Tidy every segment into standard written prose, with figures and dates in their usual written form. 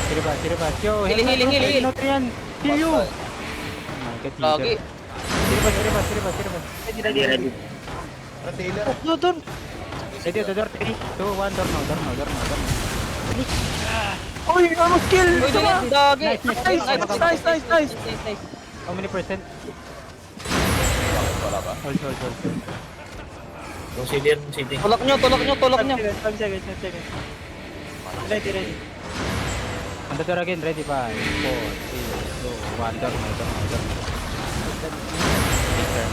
Siribas. Yo, Heal. No, Trian. Heal you. Oh my god, Lagi. Siribas. Ready. Doon. Ready, door 3, 2, 1, door now. Uy, almost kill. Uy, dali. Lagi. Nice. How many percent? Wala ba? Hold. Yung CD. Tulak nyo. 5 seconds. Ready. On the door again, ready, 5, 4, 3, 2, 1, door now. Turn.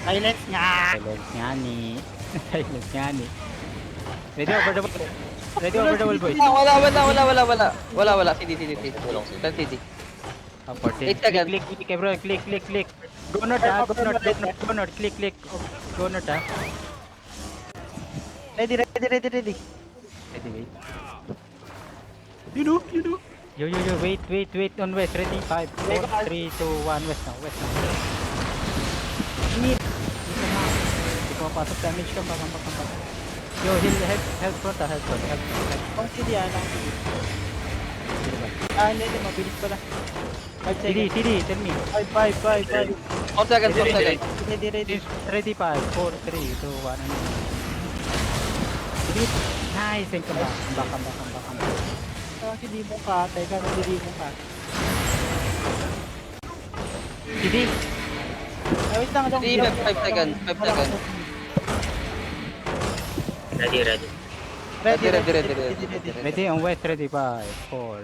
Silence nga. Silence nga ni. Ready, over the wall, boys. Wala. CD. CD. Up for 10. 8 seconds. Click, everyone. Click. Go north, Go north. Click. Go north, Ready. Ready, wait. You do. Yo, wait on west. Ready, 5, 4, 3, 2, 1, west now. Need. Hindi ko mapasok, damage ka, bakang. Yo, help front. Ang CD hindi, mabilis pala. 5 seconds. CD, tell me. 5. 4 seconds. Ready. Ready, 5, 4, 3, 2, 1, ano. CD. Nice, and come back. Kasi di mo ka, teka, hindi mo ka. CD. Wait lang, 5 seconds. Ready. Ready. Ready on west, ready, 5, 4, 3,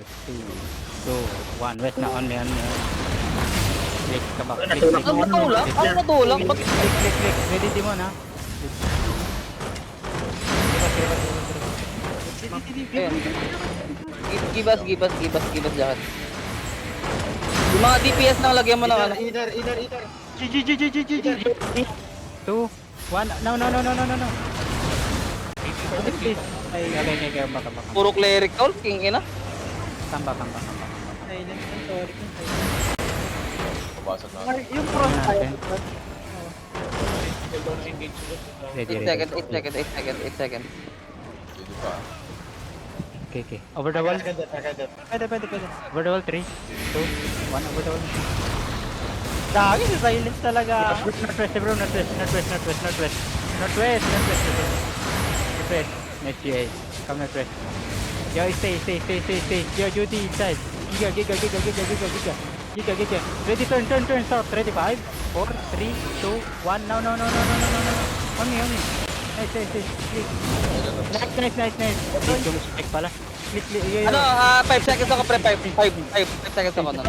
2, 1, west na, on me. Click, come back. Ang matulak. Click. Ready, Timon, ha? Give us jahat. Yung mga DPS na lagyan mo ng ano. Either. G. 2, 1, no. Please. Ay, okay, back. Puro cleric tol, king ina. Come back. Silence, sorry. Pabasag na. Yung cross tayo. Ready. 8 seconds. CD pa. Okay. Over the wall. Pwede. Over the wall, 3, 2, 1, over the wall. Dami, silence talaga. Northwest, bro. Northwest. Nice GA. Come northwest. Yo, stay. Yo, Judy inside. Giga. Ready, turn south. Ready, 5, 4, 3, 2, 1. No. On me. Nice. Click. Nice. Click pala. Click. Ano, 5 seconds ako pre, 5 seconds ako na.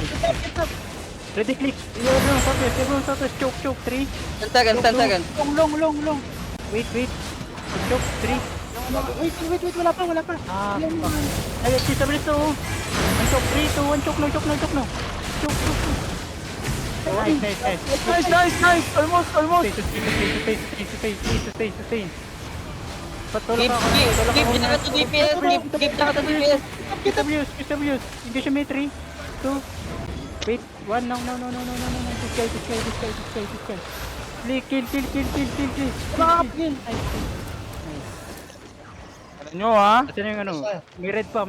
Ready, click. Everyone southwest. Choke. 3. 10 seconds. Long. Wait. Choke, 3. Wait, wala pa. Ay, kisablit to. 1 choke, 3, 2, 1 choke no. Choke. Nice. Almost. Sustain. Patulog Keep na to DPS. Keep na to DPS. QWs. Engage me 3, 2. Wait, 1. No. This guy. Kill. Kill. Ano nyo, ha? Asan yung ano? May red pa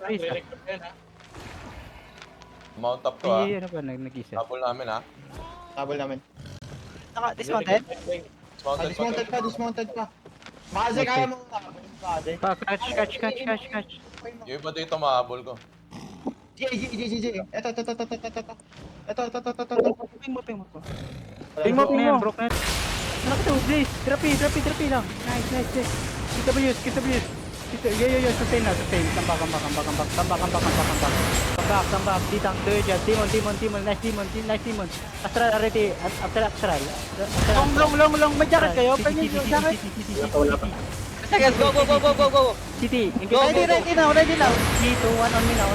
space. Mount up to ha. Ay, ano ba? Nag-isa. Tapol namin ha. Tabol namin. Dismounted? Dismounted. Makaze Okay. kaya mo Catch. Yung iba dito mahabol ko. G. Ito. Ping mo. Tingmok na yan, broke net. Ano ka to, please? Drapi lang. Nice. QWs. Yo, sustain. Come back. Ditang, Demon. Nice Demon. Astral, ready. Astral. Long. May jacket kayo? Pwede yung jacket? Seconds, go. City, Ready now. 3, 2, 1, on me now.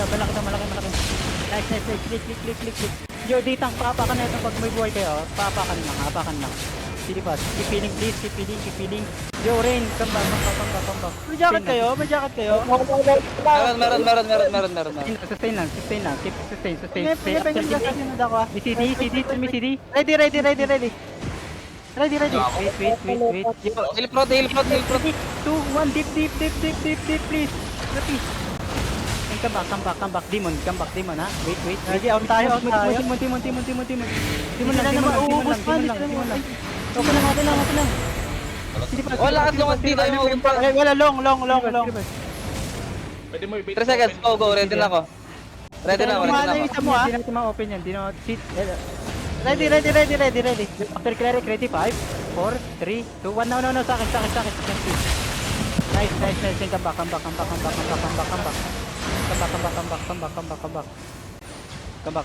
Malaki. Nice. Click. Yo, ditang, papakan na ito pag may buhay kayo. Papakan lang. Silipas. Keep healing. Yo, Rain, come back. May jacket kayo? Meron. Sustain lang. Keep sustain. Pengen gasasin na ako ah. CD, tell me CD. Ready. Wait. Heal prot. 2, 1, deep, please. Rapi. come back. Demon, ha? Wait. Lagi, out tayo. Demon lang. Okay lang. Sige pa. Wala kasi yung di tayo mag-umpa. Wala, long. Pwede mo 3 seconds, go, ready na ako. Ready na ako. Yung isa mo, ah. Hindi natin ma-open yan. Ready. After cleric, ready? 5, 4, 3, 2, 1. No. Sa akin. Nice. Come back.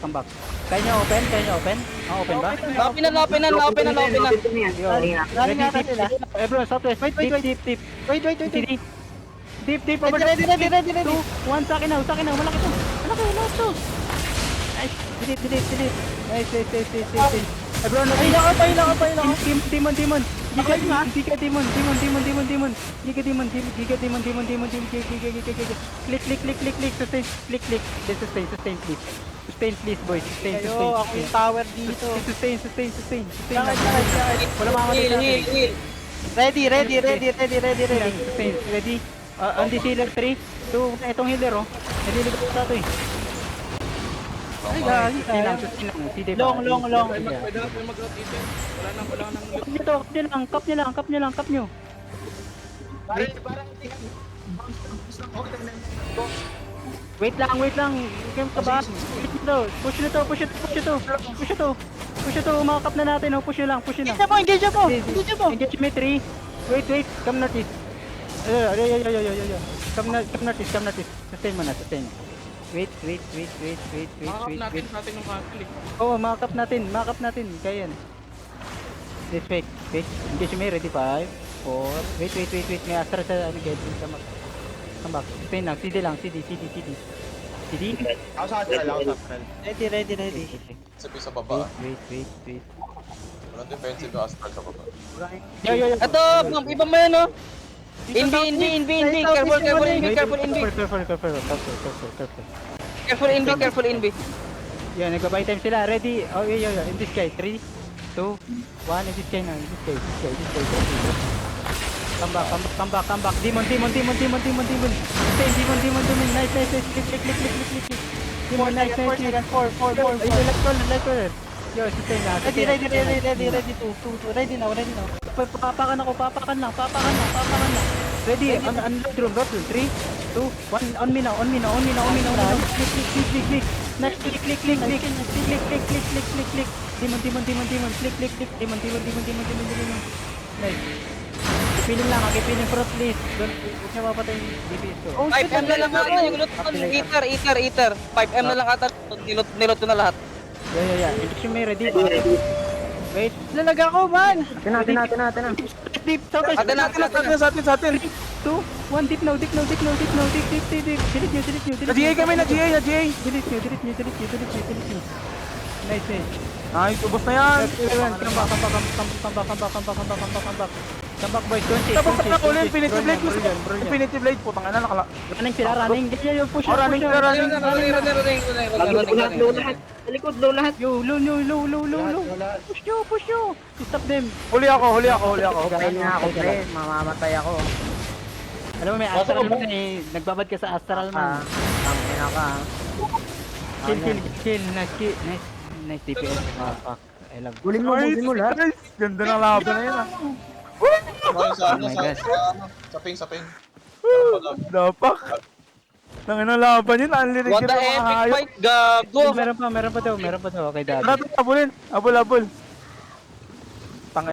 Come back. Kaya nyo open? Open ba? Open na. Yo, Lari nga deep. sila. Everyone, southwest. Wait. Deep. Wait. Deep. Over Ready. 2, 1. Sa akin na. Malaki to. Lahat to. Nice. Delete. Nice. Everyone, Ay, naka pa. Demon. Okay, ma. Giga demon. Click. Sustain, please. Sustain, please, boys. Sustain. Ayo, ako yung tower dito. Sustain. Sakit. Wala makamatay sa akin. Heal. Ready. Sustain. Ready? On the healer, 3, 2, itong healer, oh. Naliligod sa ito, eh. Ay, gagi. Sustain lang. CD pa. Long. Pwede na mag-rotate. Wala nang Kap nyo. Wait lang. Game ka ba? Push ito. Umakap na natin, oh. Push nyo lang. Engage mo. Engage me, 3. Wait. Come northeast. Come northeast. Sustain mo na. Wait. Makakap natin sa atin yung castle eh. Oo, makakap natin. Kaya yan. This fake. Engage me, ready? 5, 4. Wait. May astra sa ano, get. Come back. Sustain lang. CD. Ako sa astral. Ready. Sabi sa baba. Wait. Walang defensive na astral sa baba. Yo. Ito, iba mo yan, oh. NB. Careful, NB. Careful, NB. Yan, nagbabay time sila. Ready? Oh, yo. In this guy. 3, 2, 1. In this guy na. In this guy. Come back. Demon. Sustain, demon. Nice. Click. Demon, nice. 4. Ay, let's go. Yo, sustain na. Ready. 2. Ready now. Papakan lang. Ready? Unload room. 3, 2, 1. On me now. Click. Nice. Click. Demon. Click. Demon. Nice. Kipiling lang. Kipiling front list. Huwag niya papatay yung DPS ko. 5M na lang ata yung loot ko. Eater. 5M na lang ata. Nilot ko na lahat. Yeah. Induction may ready. Wait. Lalag ako, man. Natin. Deep. Southwest. Atin natin. Sa atin. 2, 1. Deep now. Delete nyo. Na-GA kami, na-GA. Delete nyo. Nice. Ay, ubos na yan. Come back, boys. Don't chase. Tapos na ako ulit, Infinity Blade. Bro yan. Infinity Blade, putang ina, nakala. Running sila. Ganyan yung push. Running. Running. Yo, low. Push nyo. Stop them. Huli ako. Mamamatay ako. Alam mo, may astral man eh. Nagbabad ka sa astral man. Tangina ka. Kill. Nice DPS. Fuck. I love. Gulin mo lahat. Nice. Ganda ng laban na yun, ah. Sa Oh my God. saping. Dapak. Nangina laban yun, ang lirig What the yun ng mga epic hayop. fight, gago. Meron pa daw. Okay, dad. Tara, abulin. Abol.